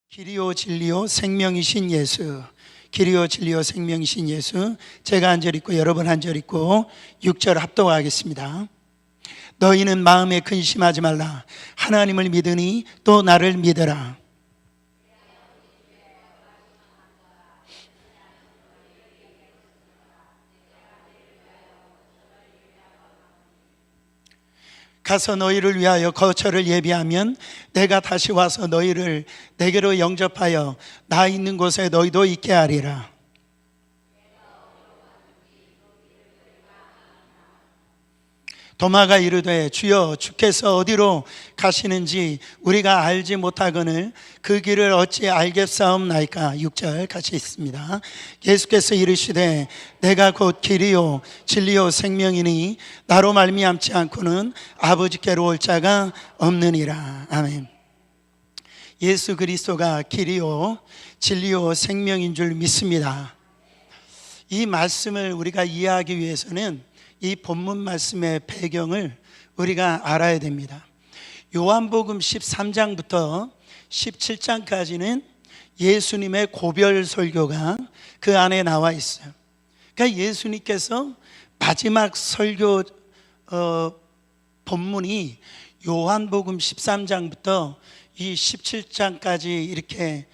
길이요 진리요 생명이신 예수, 길이요 진리요 생명이신 예수. 제가 한 절 읽고 여러분 한 절 읽고 6절 합독하겠습니다. 너희는 마음에 근심하지 말라. 하나님을 믿으니 또 나를 믿으라. 가서 너희를 위하여 거처를 예비하면 내가 다시 와서 너희를 내게로 영접하여 나 있는 곳에 너희도 있게 하리라. 도마가 이르되 주여 주께서 어디로 가시는지 우리가 알지 못하거늘 그 길을 어찌 알겠사옵나이까. 6절 같이 읽습니다. 예수께서 이르시되 내가 곧 길이요 진리요 생명이니 나로 말미암지 않고는 아버지께로 올 자가 없느니라. 아멘. 예수 그리스도가 길이요 진리요 생명인 줄 믿습니다. 이 말씀을 우리가 이해하기 위해서는 이 본문 말씀의 배경을 우리가 알아야 됩니다. 요한복음 13장부터 17장까지는 예수님의 고별 설교가 그 안에 나와 있어요. 그러니까 예수님께서 마지막 설교 본문이 요한복음 13장부터 이 17장까지 이렇게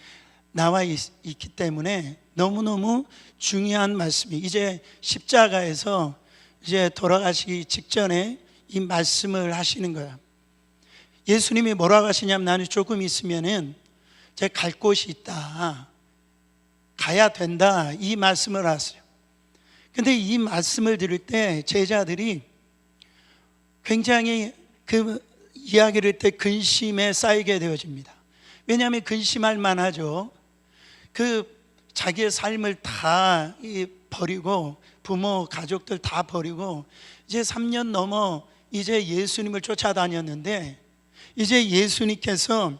나와 있기 때문에 너무너무 중요한 말씀이, 이제 십자가에서 이제 돌아가시기 직전에 이 말씀을 하시는 거야. 예수님이 뭐라고 하시냐면 나는 조금 있으면은 제가 갈 곳이 있다, 가야 된다, 이 말씀을 하세요. 근데 이 말씀을 들을 때 제자들이 굉장히 그 이야기를 할 때 근심에 쌓이게 되어집니다. 왜냐하면 근심할 만하죠. 그 자기의 삶을 다 버리고 부모 가족들 다 버리고 이제 3년 넘어 이제 예수님을 쫓아다녔는데 이제 예수님께서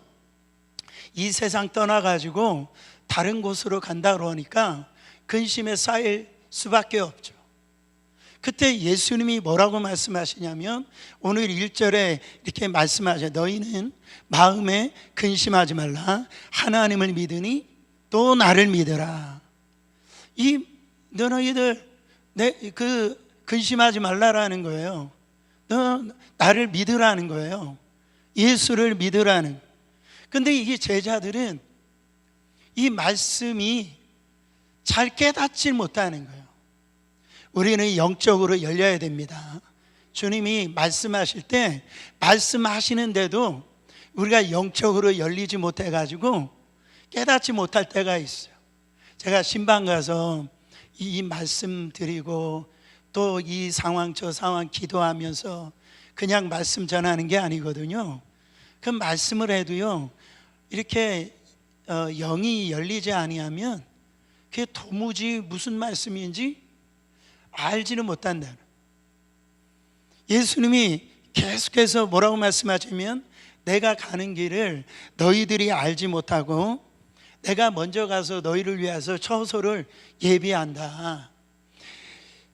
이 세상 떠나가지고 다른 곳으로 간다 그러니까 근심에 쌓일 수밖에 없죠. 그때 예수님이 뭐라고 말씀하시냐면 오늘 1절에 이렇게 말씀하셔요. 너희는 마음에 근심하지 말라. 하나님을 믿으니 또 나를 믿으라. 너희들 근심하지 말라라는 거예요. 너 나를 믿으라는 거예요. 예수를 믿으라는. 근데 이게 제자들은 이 말씀이 잘 깨닫지 못하는 거예요. 우리는 영적으로 열려야 됩니다. 주님이 말씀하실 때 말씀하시는데도 우리가 영적으로 열리지 못해가지고 깨닫지 못할 때가 있어요. 제가 신방 가서 이 말씀 드리고 또 이 상황 저 상황 기도하면서 그냥 말씀 전하는 게 아니거든요. 그 말씀을 해도요 이렇게 영이 열리지 아니하면 그게 도무지 무슨 말씀인지 알지는 못한다. 예수님이 계속해서 뭐라고 말씀하시면 내가 가는 길을 너희들이 알지 못하고 내가 먼저 가서 너희를 위해서 처소를 예비한다.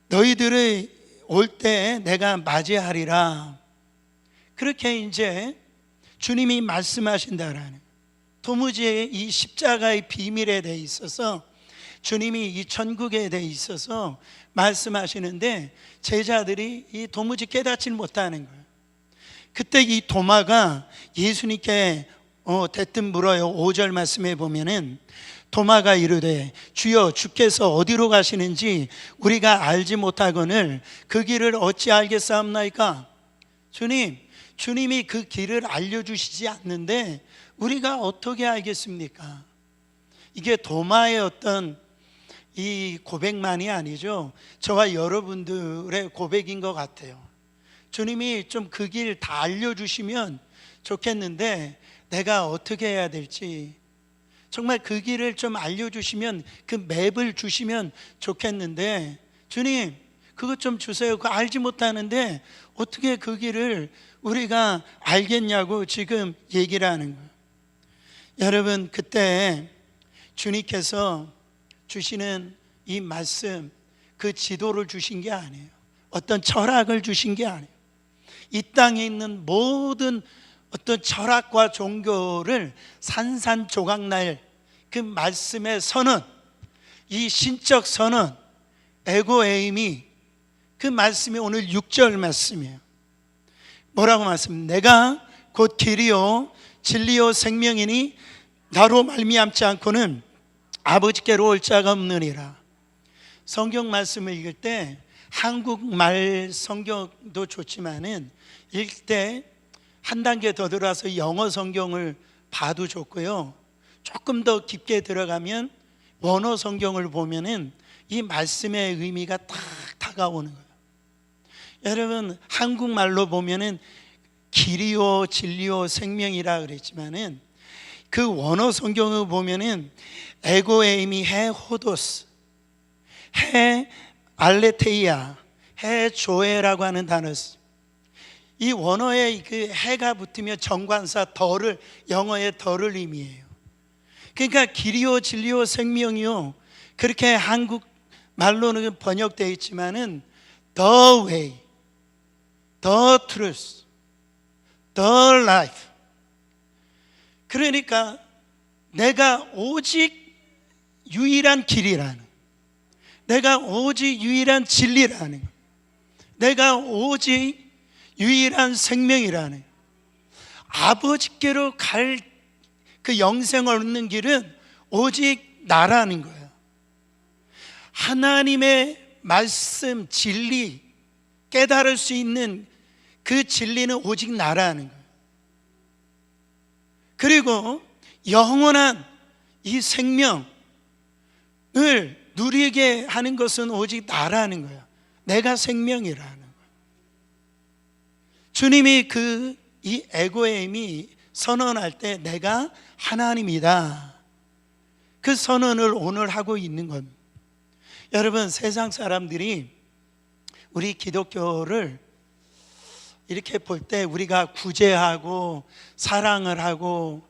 너희들이 올 때 내가 맞이하리라. 그렇게 이제 주님이 말씀하신다라는, 도무지 이 십자가의 비밀에 대해 있어서 주님이 이 천국에 대해 있어서 말씀하시는데 제자들이 이 도무지 깨닫지 못하는 거예요. 그때 이 도마가 예수님께 대뜸 물어요. 5절 말씀에 보면은 도마가 이르되 주여 주께서 어디로 가시는지 우리가 알지 못하거늘 그 길을 어찌 알겠사옵나이까. 주님이 그 길을 알려주시지 않는데 우리가 어떻게 알겠습니까? 이게 도마의 어떤 이 고백만이 아니죠. 저와 여러분들의 고백인 것 같아요. 주님이 좀 그 길 다 알려주시면 좋겠는데 내가 어떻게 해야 될지, 정말 그 길을 좀 알려주시면, 그 맵을 주시면 좋겠는데 주님 그것 좀 주세요. 그거 알지 못하는데 어떻게 그 길을 우리가 알겠냐고 지금 얘기를 하는 거예요. 여러분, 그때 주님께서 주시는 이 말씀, 그 지도를 주신 게 아니에요. 어떤 철학을 주신 게 아니에요. 이 땅에 있는 모든 어떤 철학과 종교를 산산조각날 그 말씀의 선언, 이 신적 선언, 에고에임이 그 말씀이 오늘 6절 말씀이에요. 뭐라고 말씀? 내가 곧 길이요 진리요 생명이니 나로 말미암지 않고는 아버지께로 올 자가 없느니라. 성경 말씀을 읽을 때 한국말 성경도 좋지만은 읽을 때 한 단계 더 들어가서 영어 성경을 봐도 좋고요, 조금 더 깊게 들어가면 원어 성경을 보면은 이 말씀의 의미가 딱 다가오는 거예요. 여러분, 한국말로 보면은 길이요 진리요 생명이라 그랬지만은 그 원어 성경을 보면은 에고에임이 해 호도스, 해 알레테이아, 해 조에라고 하는 단어였어요. 이 원어에 그 해가 붙으면 정관사 더를, 영어의 더를 의미해요. 그러니까 길이요 진리요 생명이요, 그렇게 한국 말로는 번역되어 있지만은 the way, the truth, the life. 그러니까 내가 오직 유일한 길이라는, 내가 오직 유일한 진리라는, 내가 오직 유일한 생명이라는, 아버지께로 갈 그 영생을 얻는 길은 오직 나라는 거예요. 하나님의 말씀, 진리, 깨달을 수 있는 그 진리는 오직 나라는 거예요. 그리고 영원한 이 생명을 누리게 하는 것은 오직 나라는 거예요. 내가 생명이라는 거예요. 주님이 이 에고에임이 선언할 때 내가 하나님이다, 그 선언을 오늘 하고 있는 겁니다. 여러분, 세상 사람들이 우리 기독교를 이렇게 볼 때 우리가 구제하고 사랑을 하고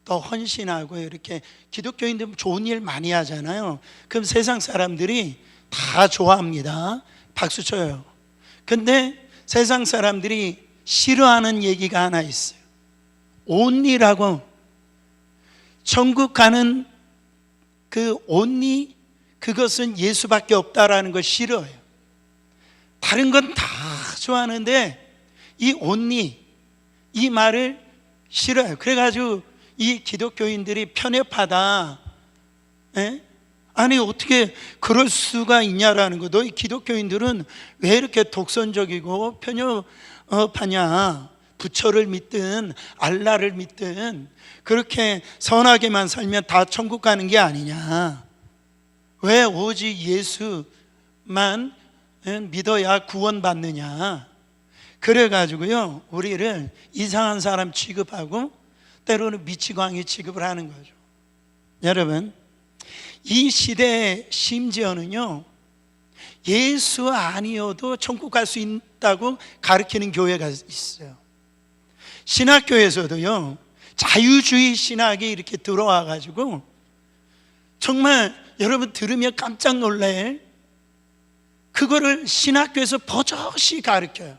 또 헌신하고 이렇게 기독교인들 좋은 일 많이 하잖아요. 그럼 세상 사람들이 다 좋아합니다. 박수 쳐요. 근데 세상 사람들이 싫어하는 얘기가 하나 있어요. 온리라고, 천국 가는 그 온리, 그것은 예수밖에 없다라는 걸 싫어해요. 다른 건 다 좋아하는데 이 온리, 이 말을 싫어해요. 그래가지고 이 기독교인들이 편협하다, 아니 어떻게 그럴 수가 있냐라는 거. 너희 기독교인들은 왜 이렇게 독선적이고 편협하냐, 부처를 믿든 알라를 믿든 그렇게 선하게만 살면 다 천국 가는 게 아니냐, 왜 오직 예수만 믿어야 구원받느냐. 그래가지고요, 우리를 이상한 사람 취급하고 때로는 미치광이 취급을 하는 거죠. 여러분, 이 시대의 심지어는요, 예수 아니어도 천국 갈 수 있다고 가르치는 교회가 있어요. 신학교에서도요, 자유주의 신학이 이렇게 들어와 가지고 정말 여러분 들으면 깜짝 놀랄, 그거를 신학교에서 버젓이 가르쳐요.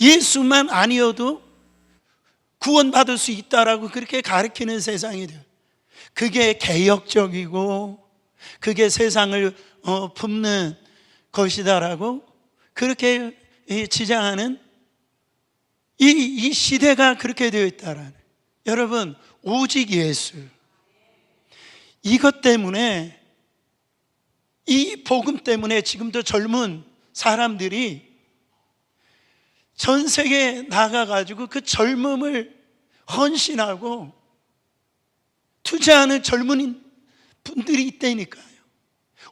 예수만 아니어도 구원받을 수 있다라고 그렇게 가르치는 세상이 돼요. 그게 개혁적이고 그게 세상을 품는 것이다라고 그렇게 지장하는 이 시대가 그렇게 되어 있다라는. 여러분, 오직 예수, 이것 때문에, 이 복음 때문에 지금도 젊은 사람들이 전 세계에 나가가지고 그 젊음을 헌신하고 투자하는 젊은 분들이 있다니까요.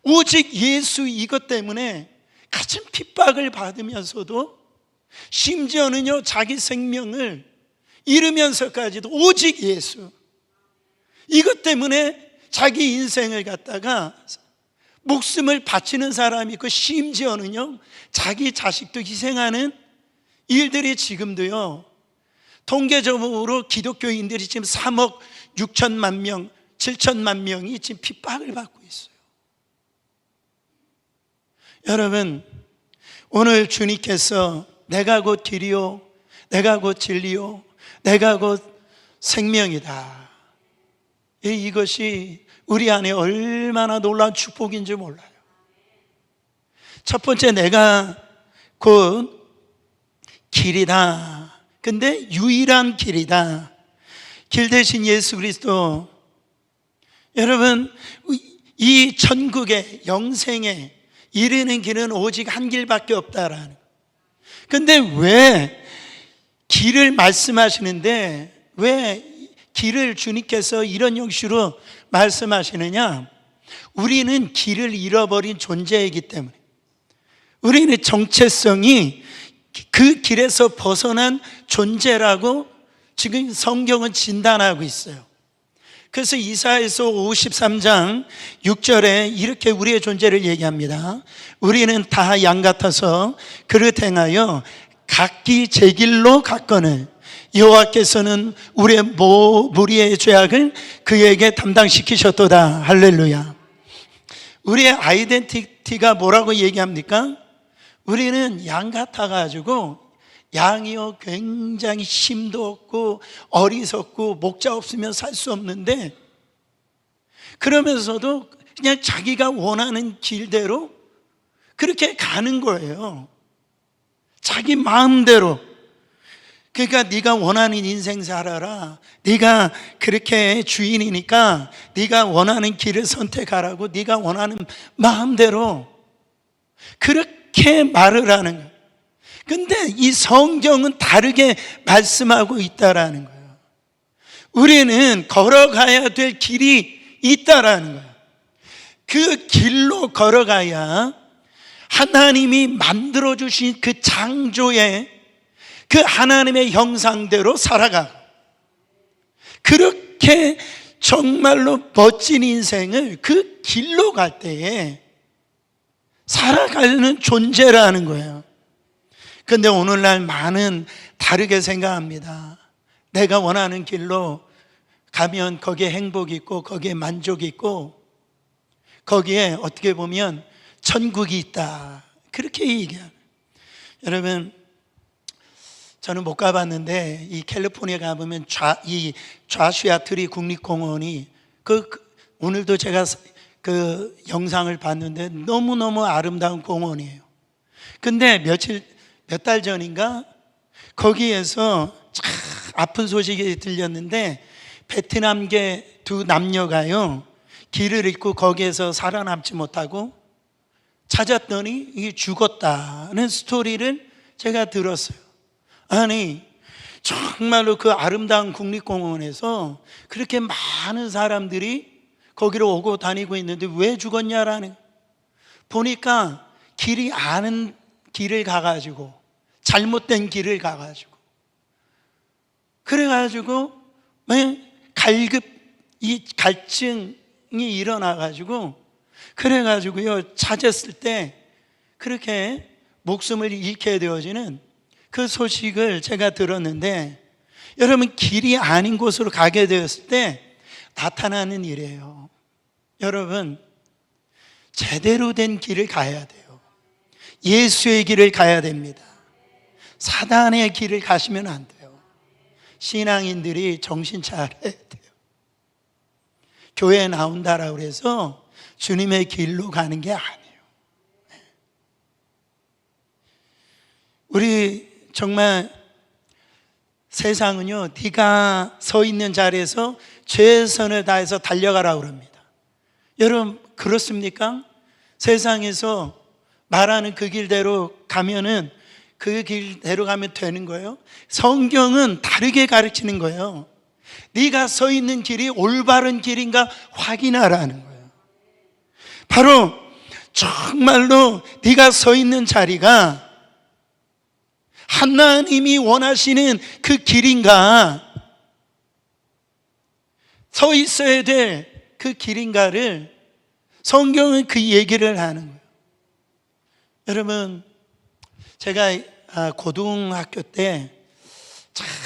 오직 예수, 이것 때문에 같은 핍박을 받으면서도 심지어는요, 자기 생명을 잃으면서까지도 오직 예수, 이것 때문에 자기 인생을 갖다가 목숨을 바치는 사람이 있고, 심지어는요 자기 자식도 희생하는 일들이 지금도요, 통계적으로 기독교인들이 지금 3억 6천만 명, 7천만 명이 지금 핍박을 받고 있어요. 여러분, 오늘 주님께서 내가 곧 길이요, 내가 곧 진리요, 내가 곧 생명이다. 이것이 우리 안에 얼마나 놀라운 축복인지 몰라요. 첫 번째, 내가 곧 길이다. 근데 유일한 길이다. 길 대신 예수 그리스도. 여러분, 이 천국의 영생에 이르는 길은 오직 한 길밖에 없다라는 거예요. 근데 왜 길을 말씀하시는데 왜 길을 주님께서 이런 형식으로 말씀하시느냐? 우리는 길을 잃어버린 존재이기 때문에, 우리는 정체성이 그 길에서 벗어난 존재라고 지금 성경은 진단하고 있어요. 그래서 이사야서 53장 6절에 이렇게 우리의 존재를 얘기합니다. 우리는 다 양 같아서 그릇 행하여 각기 제 길로 갔거늘 여호와께서는 우리의 무리의 죄악을 그에게 담당시키셨도다. 할렐루야. 우리의 아이덴티티가 뭐라고 얘기합니까? 우리는 양 같아가지고, 양이요 굉장히 힘도 없고 어리석고 목자 없으면 살 수 없는데, 그러면서도 그냥 자기가 원하는 길대로 그렇게 가는 거예요. 자기 마음대로. 그러니까 네가 원하는 인생 살아라, 네가 그렇게 주인이니까 네가 원하는 길을 선택하라고, 네가 원하는 마음대로 그렇게 말을 하는 거예요. 근데 이 성경은 다르게 말씀하고 있다라는 거예요. 우리는 걸어가야 될 길이 있다라는 거예요. 그 길로 걸어가야 하나님이 만들어주신 그 창조의 그 하나님의 형상대로 살아가고, 그렇게 정말로 멋진 인생을 그 길로 갈 때에 살아가는 존재라는 거예요. 그런데 오늘날 많은 다르게 생각합니다. 내가 원하는 길로 가면 거기에 행복이 있고 거기에 만족이 있고 거기에 어떻게 보면 천국이 있다, 그렇게 얘기해요. 여러분, 저는 못 가봤는데 이 캘리포니아 가보면 이 좌슈아 트리 국립공원이 오늘도 제가 그 영상을 봤는데 너무너무 아름다운 공원이에요. 근데 몇 달 전인가 거기에서 참 아픈 소식이 들렸는데, 베트남계 두 남녀가요 길을 잃고 거기에서 살아남지 못하고 찾았더니 이게 죽었다는 스토리를 제가 들었어요. 아니, 정말로 그 아름다운 국립공원에서 그렇게 많은 사람들이 거기로 오고 다니고 있는데 왜 죽었냐라는, 보니까 길이 아는 길을 가가지고, 잘못된 길을 가가지고, 그래가지고 이 갈증이 일어나가지고, 그래가지고요 찾았을 때 그렇게 목숨을 잃게 되어지는 그 소식을 제가 들었는데, 여러분, 길이 아닌 곳으로 가게 되었을 때 나타나는 일이에요. 여러분, 제대로 된 길을 가야 돼요. 예수의 길을 가야 됩니다. 사단의 길을 가시면 안 돼요. 신앙인들이 정신 차려야 돼요. 교회에 나온다라고 해서 주님의 길로 가는 게 아니에요. 우리 정말 세상은요, 네가 서 있는 자리에서 최선을 다해서 달려가라고 합니다. 여러분, 그렇습니까? 세상에서 말하는 그 길대로 가면은 그 길대로 가면 되는 거예요? 성경은 다르게 가르치는 거예요. 네가 서 있는 길이 올바른 길인가 확인하라는 거예요. 바로 정말로 네가 서 있는 자리가 하나님이 원하시는 그 길인가, 서 있어야 될 그 길인가를 성경은 그 얘기를 하는 거예요. 여러분, 제가 고등학교 때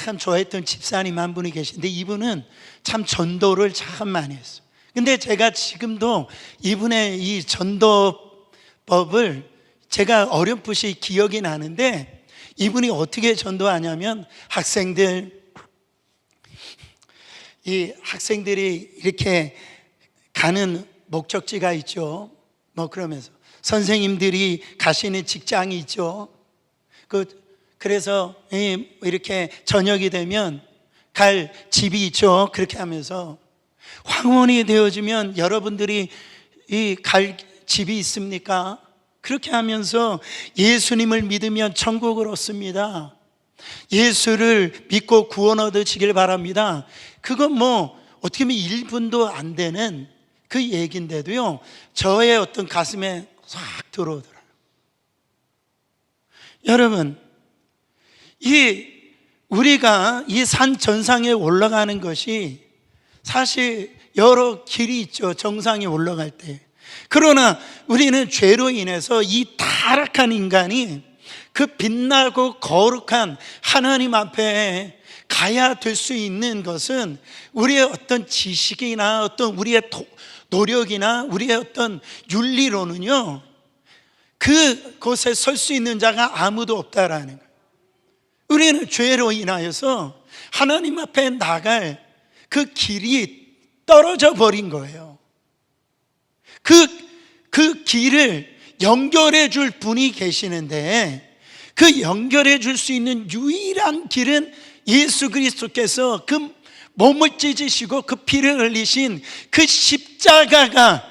참 좋아했던 집사님 한 분이 계신데, 이분은 참 전도를 참 많이 했어요. 근데 제가 지금도 이분의 이 전도법을 제가 어렴풋이 기억이 나는데, 이분이 어떻게 전도하냐면 학생들이 이렇게 가는 목적지가 있죠. 그러면서 선생님들이 가시는 직장이 있죠. 그래서 이렇게 저녁이 되면 갈 집이 있죠. 그렇게 하면서 황혼이 되어지면 여러분들이 갈 집이 있습니까? 그렇게 하면서 예수님을 믿으면 천국을 얻습니다. 예수를 믿고 구원 얻으시길 바랍니다. 그건 어떻게 보면 1분도 안 되는 그 얘기인데도요, 저의 어떤 가슴에 싹 들어오더라고요. 여러분, 우리가 이 산 전상에 올라가는 것이 사실 여러 길이 있죠. 정상에 올라갈 때. 그러나 우리는 죄로 인해서 이 타락한 인간이 그 빛나고 거룩한 하나님 앞에 가야 될 수 있는 것은 우리의 어떤 지식이나 어떤 우리의 노력이나 우리의 어떤 윤리로는요, 그곳에 설 수 있는 자가 아무도 없다라는 거예요. 우리는 죄로 인하여서 하나님 앞에 나갈 그 길이 떨어져 버린 거예요. 그 길을 연결해 줄 분이 계시는데, 그 연결해 줄 수 있는 유일한 길은 예수 그리스도께서 그 몸을 찢으시고 그 피를 흘리신 그 십자가가,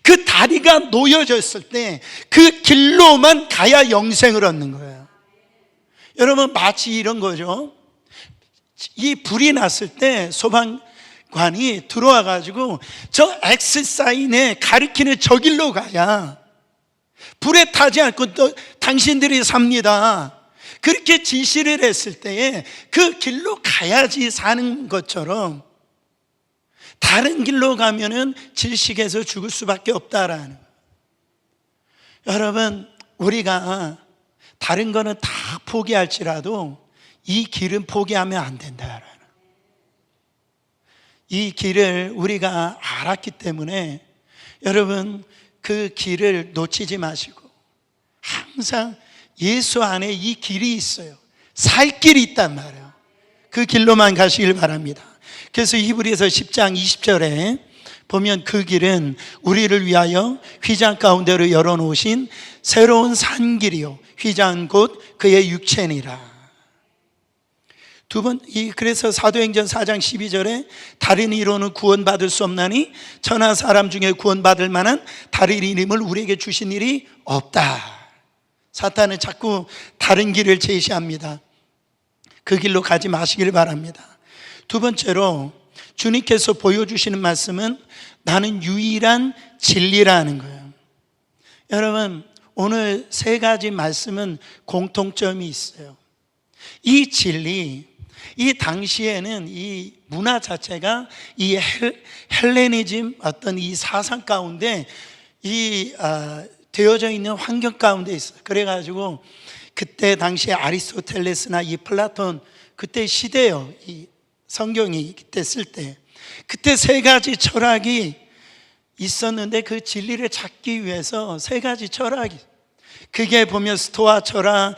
그 다리가 놓여졌을 때 그 길로만 가야 영생을 얻는 거예요. 여러분, 마치 이런 거죠. 이 불이 났을 때 소방관이 들어와 가지고 저 X사인에 가리키는 저 길로 가야 불에 타지 않고 또 당신들이 삽니다, 그렇게 지시를 했을 때에 그 길로 가야지 사는 것처럼, 다른 길로 가면은 질식해서 죽을 수밖에 없다라는 거예요. 여러분, 우리가 다른 거는 다 포기할지라도 이 길은 포기하면 안 된다라는, 이 길을 우리가 알았기 때문에 여러분, 그 길을 놓치지 마시고 항상 예수 안에 이 길이 있어요. 살 길이 있단 말이에요. 그 길로만 가시길 바랍니다. 그래서 히브리서 10장 20절에 보면 그 길은 우리를 위하여 휘장 가운데로 열어놓으신 새로운 산길이요, 휘장 곧 그의 육체니라. 그래서 사도행전 4장 12절에 다른 이로는 구원받을 수 없나니 천하 사람 중에 구원받을 만한 다른 이름을 우리에게 주신 일이 없다. 사탄은 자꾸 다른 길을 제시합니다. 그 길로 가지 마시길 바랍니다. 두 번째로 주님께서 보여주시는 말씀은 나는 유일한 진리라는 거예요. 여러분, 오늘 세 가지 말씀은 공통점이 있어요. 이 진리, 이 당시에는 이 문화 자체가 이 헬레니즘 어떤 이 사상 가운데 되어져 있는 환경 가운데 있어요. 그래가지고 그때 당시에 아리스토텔레스나 이 플라톤, 그때 시대요, 이 성경이 그때 쓸 때, 그때 세 가지 철학이 있었는데 그 진리를 찾기 위해서 세 가지 철학이, 그게 보면 스토아 철학,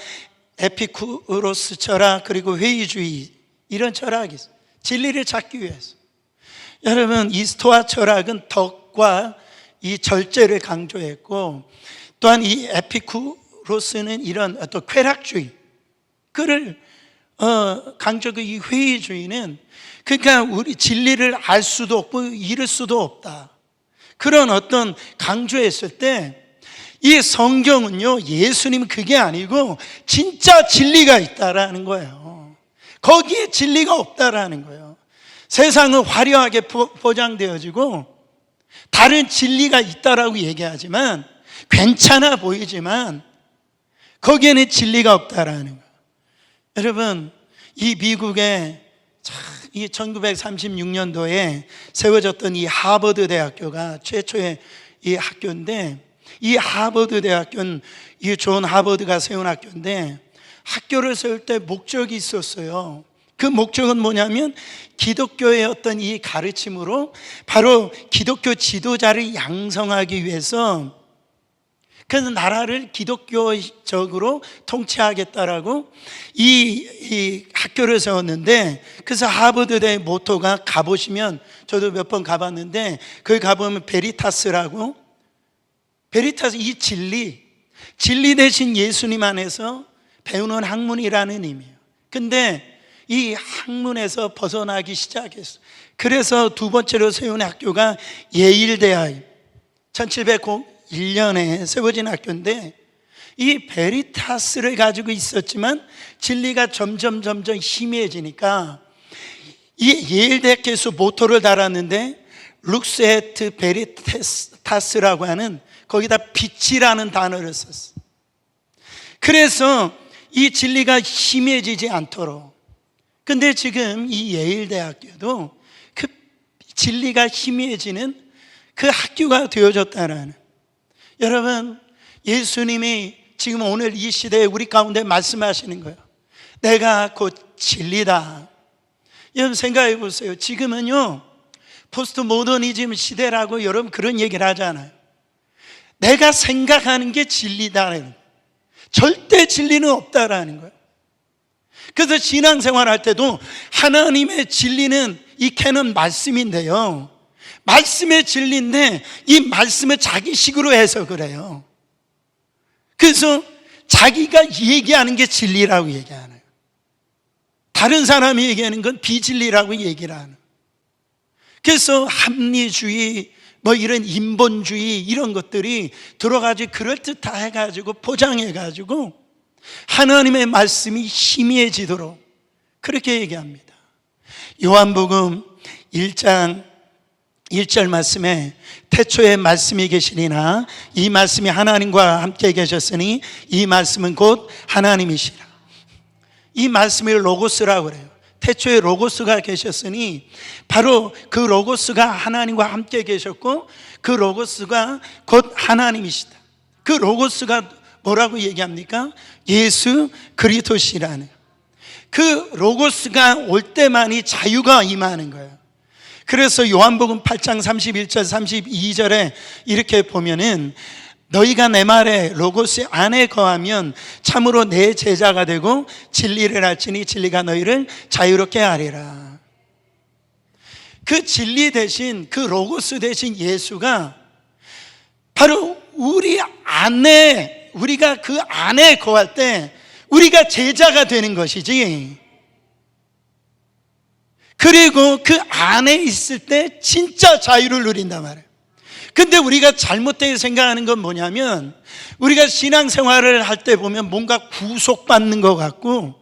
에피쿠로스 철학, 그리고 회의주의, 이런 철학이 있어요. 진리를 찾기 위해서. 여러분, 이 스토아 철학은 덕과 이 절제를 강조했고, 또한 이 에피쿠로스는 이런 어떤 쾌락주의, 그를 강조하고, 이 회의주의는 그러니까 우리 진리를 알 수도 없고 이룰 수도 없다, 그런 어떤 강조했을 때, 이 성경은요, 예수님은 그게 아니고 진짜 진리가 있다라는 거예요. 거기에 진리가 없다라는 거예요. 세상은 화려하게 포장되어지고 다른 진리가 있다라고 얘기하지만, 괜찮아 보이지만 거기에는 진리가 없다라는 거예요. 여러분, 이 미국의 이 1936년도에 세워졌던 이 하버드 대학교가 최초의 이 학교인데, 이 하버드 대학교는 이 존 하버드가 세운 학교인데, 학교를 세울 때 목적이 있었어요. 그 목적은 뭐냐면 기독교의 어떤 이 가르침으로 바로 기독교 지도자를 양성하기 위해서 그래서 나라를 기독교적으로 통치하겠다라고 이 학교를 세웠는데, 그래서 하버드대 모토가, 가보시면, 저도 몇 번 가봤는데 거기 가보면 베리타스라고, 베리타스, 이 진리 대신 예수님 안에서 배우는 학문이라는 의미예요. 근데 이 학문에서 벗어나기 시작했어요. 그래서 두 번째로 세운 학교가 예일대학, 1701년에 세워진 학교인데, 이 베리타스를 가지고 있었지만 진리가 점점 희미해지니까 이 예일대학교에서 모토를 달았는데, 룩스에트 베리타스라고 하는, 거기다 빛이라는 단어를 썼어요. 그래서 이 진리가 희미해지지 않도록. 근데 지금 이 예일대학교도 그 진리가 희미해지는 그 학교가 되어졌다는. 여러분, 예수님이 지금 오늘 이 시대에 우리 가운데 말씀하시는 거예요. 내가 곧 진리다. 여러분 생각해 보세요. 지금은요, 포스트 모더니즘 시대라고 여러분 그런 얘기를 하잖아요. 내가 생각하는 게 진리다라는, 절대 진리는 없다라는 거예요. 그래서 신앙생활 할 때도 하나님의 진리는 이 캐논 말씀인데요, 말씀의 진리인데 이 말씀을 자기식으로 해석을 해요. 그래서 자기가 얘기하는 게 진리라고 얘기하는, 다른 사람이 얘기하는 건 비진리라고 얘기를 하는. 그래서 합리주의, 뭐 이런 인본주의, 이런 것들이 들어가지고 그럴듯다 해가지고 포장해가지고 하나님의 말씀이 희미해지도록 그렇게 얘기합니다. 요한복음 1장 1절 말씀에 태초에 말씀이 계시니나 이 말씀이 하나님과 함께 계셨으니 이 말씀은 곧 하나님이시라. 이 말씀이 로고스라고 그래요. 태초에 로고스가 계셨으니 바로 그 로고스가 하나님과 함께 계셨고, 그 로고스가 곧 하나님이시다. 그 로고스가 뭐라고 얘기합니까? 예수 그리스도시라는. 그 로고스가 올 때만이 자유가 임하는 거예요. 그래서 요한복음 8장 31절 32절에 이렇게 보면은, 너희가 내 말에 로고스 안에 거하면 참으로 내 제자가 되고 진리를 알지니 진리가 너희를 자유롭게 하리라. 그 진리 대신, 그 로고스 대신 예수가 바로 우리 안에, 우리가 그 안에 거할 때 우리가 제자가 되는 것이지, 그리고 그 안에 있을 때 진짜 자유를 누린단 말이에요. 근데 우리가 잘못되게 생각하는 건 뭐냐면, 우리가 신앙생활을 할 때 보면 뭔가 구속받는 것 같고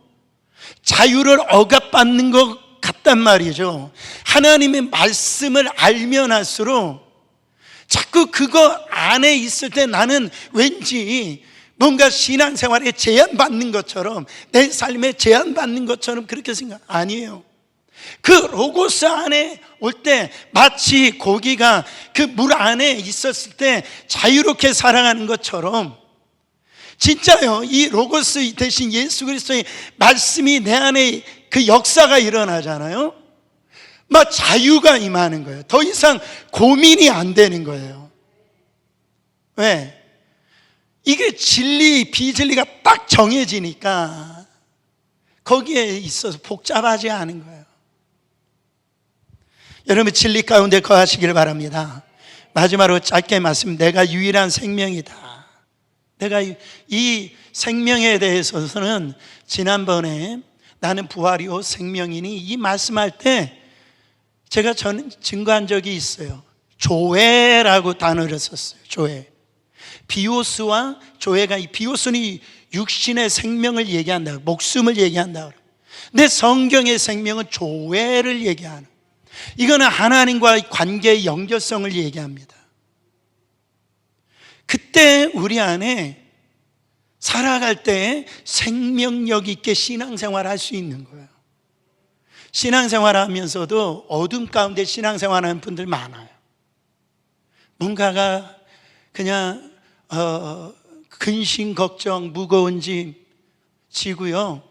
자유를 억압받는 것 같단 말이죠. 하나님의 말씀을 알면 할수록 자꾸 그거 안에 있을 때 나는 왠지 뭔가 신앙생활에 제한받는 것처럼, 내 삶에 제한받는 것처럼 그렇게 생각. 아니에요. 그 로고스 안에 올 때 마치 고기가 그 물 안에 있었을 때 자유롭게 살아가는 것처럼, 진짜요, 이 로고스 대신 예수 그리스도의 말씀이 내 안에 그 역사가 일어나잖아요. 막 자유가 임하는 거예요. 더 이상 고민이 안 되는 거예요. 왜? 이게 진리 비진리가 딱 정해지니까 거기에 있어서 복잡하지 않은 거예요. 여러분, 진리 가운데 거하시길 바랍니다. 마지막으로 짧게 말씀, 내가 유일한 생명이다. 내가 이 생명에 대해서는 지난번에 나는 부활이요 생명이니 이 말씀할 때 제가 저는 증거한 적이 있어요. 조회라고 단어를 썼어요. 조회. 비오스와 조회가, 이 비오스는 육신의 생명을 얘기한다, 목숨을 얘기한다. 근데 성경의 생명은 조회를 얘기하는, 이거는 하나님과의 관계의 연결성을 얘기합니다. 그때 우리 안에 살아갈 때 생명력 있게 신앙생활 할 수 있는 거예요. 신앙생활 하면서도 어둠 가운데 신앙생활하는 분들 많아요. 뭔가가 그냥 근심 걱정 무거운 짐 지고요,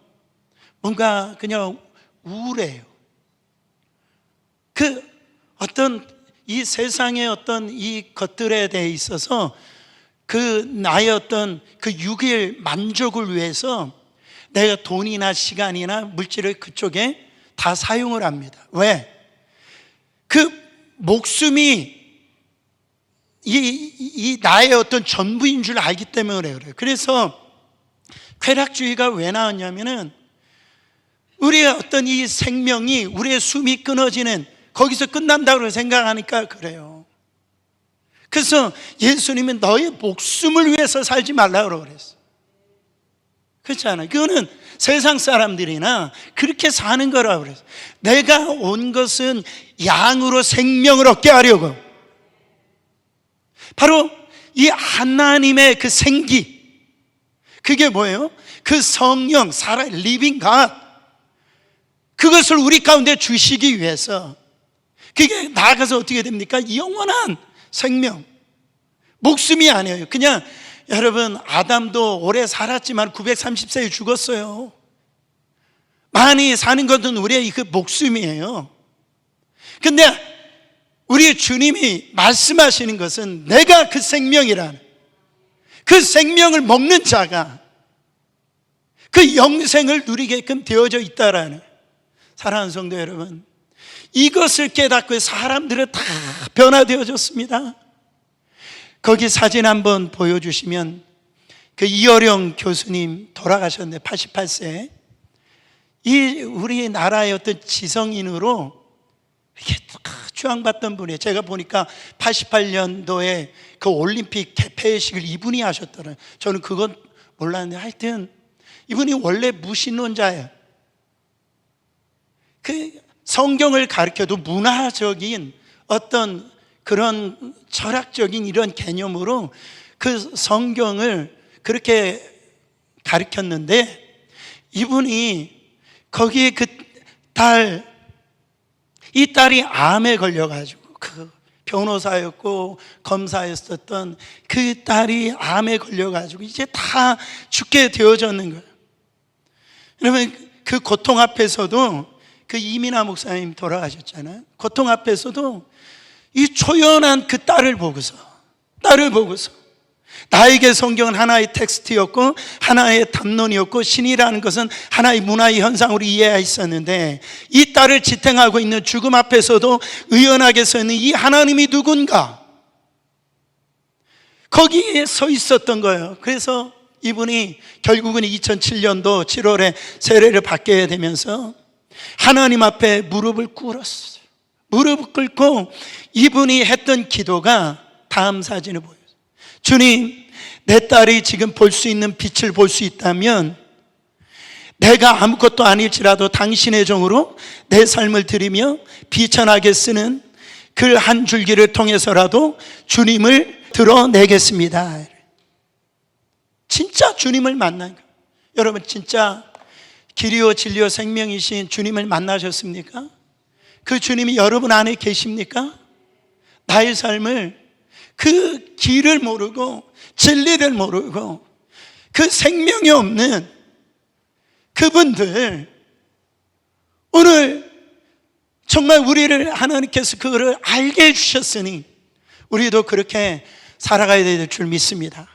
뭔가 그냥 우울해요. 그 어떤 이 세상의 어떤 이 것들에 대해 있어서 그 나의 어떤 그 6일 만족을 위해서 내가 돈이나 시간이나 물질을 그쪽에 다 사용을 합니다. 왜? 그 목숨이 이 나의 어떤 전부인 줄 알기 때문에 그래요. 그래서 쾌락주의가 왜 나왔냐면은 우리의 어떤 이 생명이, 우리의 숨이 끊어지는 거기서 끝난다고 생각하니까 그래요. 그래서 예수님은 너의 목숨을 위해서 살지 말라고 그랬어요. 그렇지 않아요? 그거는 세상 사람들이나 그렇게 사는 거라고 그랬어요. 내가 온 것은 양으로 생명을 얻게 하려고. 바로 이 하나님의 그 생기, 그게 뭐예요? 그 성령, 살아 리빙 갓, 그것을 우리 가운데 주시기 위해서, 그게 나아가서 어떻게 됩니까? 영원한 생명, 목숨이 아니에요. 그냥 여러분, 아담도 오래 살았지만 930세에 죽었어요. 많이 사는 것은 우리의 그 목숨이에요. 근데 우리 주님이 말씀하시는 것은 내가 그 생명이라는, 그 생명을 먹는 자가 그 영생을 누리게끔 되어져 있다라는. 사랑하는 성도 여러분, 이것을 깨닫고 사람들은 다 변화되어졌습니다. 거기 사진 한번 보여주시면, 그 이어령 교수님 돌아가셨는데 88세, 이 우리나라의 어떤 지성인으로 이렇게 추앙받던 분이에요. 제가 보니까 88년도에 그 올림픽 개폐식을 이분이 하셨더라고요. 저는 그건 몰랐는데 하여튼 이분이 원래 무신론자예요. 그 성경을 가르쳐도 문화적인 어떤 그런 철학적인 이런 개념으로 그 성경을 그렇게 가르쳤는데, 이분이 거기에 이 딸이 암에 걸려가지고, 그 변호사였고 검사였었던 그 딸이 암에 걸려가지고 이제 다 죽게 되어졌는 거예요. 여러분, 그 고통 앞에서도, 그 이민아 목사님 돌아가셨잖아요. 고통 앞에서도 이 초연한 그 딸을 보고서 나에게 성경은 하나의 텍스트였고 하나의 담론이었고 신이라는 것은 하나의 문화의 현상으로 이해했었는데, 이 딸을 지탱하고 있는 죽음 앞에서도 의연하게 서 있는 이 하나님이 누군가, 거기에 서 있었던 거예요. 그래서 이분이 결국은 2007년도 7월에 세례를 받게 되면서 하나님 앞에 무릎을 꿇었어요. 무릎을 꿇고 이분이 했던 기도가 다음 사진을 보여요. 주님, 내 딸이 지금 볼 수 있는 빛을 볼 수 있다면 내가 아무것도 아닐지라도 당신의 종으로 내 삶을 드리며 비천하게 쓰는 글 한 줄기를 통해서라도 주님을 드러내겠습니다. 진짜 주님을 만난 거예요. 여러분, 진짜 길이요 진리요 생명이신 주님을 만나셨습니까? 그 주님이 여러분 안에 계십니까? 나의 삶을, 그 길을 모르고 진리를 모르고 그 생명이 없는 그분들, 오늘 정말 우리를 하나님께서 그거를 알게 해주셨으니 우리도 그렇게 살아가야 될 줄 믿습니다.